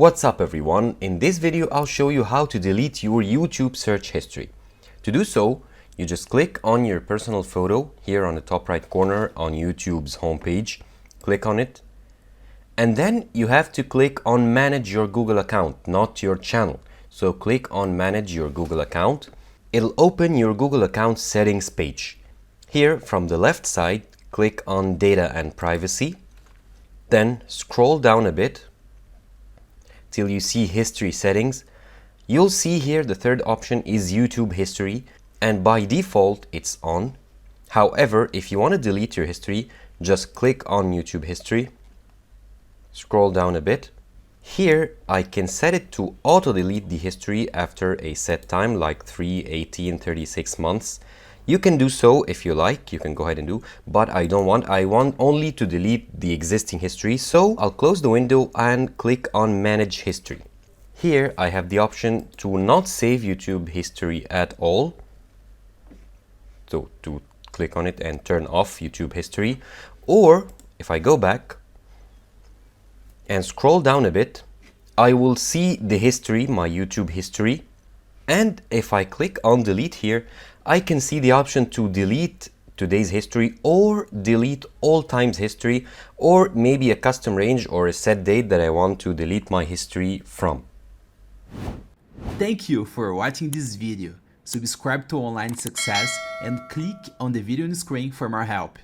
What's up everyone? In this video I'll show you how to delete your YouTube search history. To do so, you just click on your personal photo here on the top right corner on YouTube's homepage. Click on it. And then you have to click on manage your Google account, not your channel. So click on manage your Google account. It'll open your Google account settings page. Here from the left side, click on data and privacy. Then scroll down a bit till you see history settings. You'll see here the third option is YouTube history, and by default it's on. However, if you want to delete your history, just click on YouTube history. Scroll down a bit. Here I can set it to auto delete the history after a set time like 3, 18, 36 months. You can do so if you like, you can go ahead and do, but I want only to delete the existing history. So I'll close the window and click on manage history. Here I have the option to not save YouTube history at all. So to click on it and turn off YouTube history. Or if I go back and scroll down a bit, I will see the history, my YouTube history. And if I click on delete here, I can see the option to delete today's history or delete all times history, or maybe a custom range or a set date that I want to delete my history from. Thank you for watching this video. Subscribe to Online Success and click on the video on the screen for more help.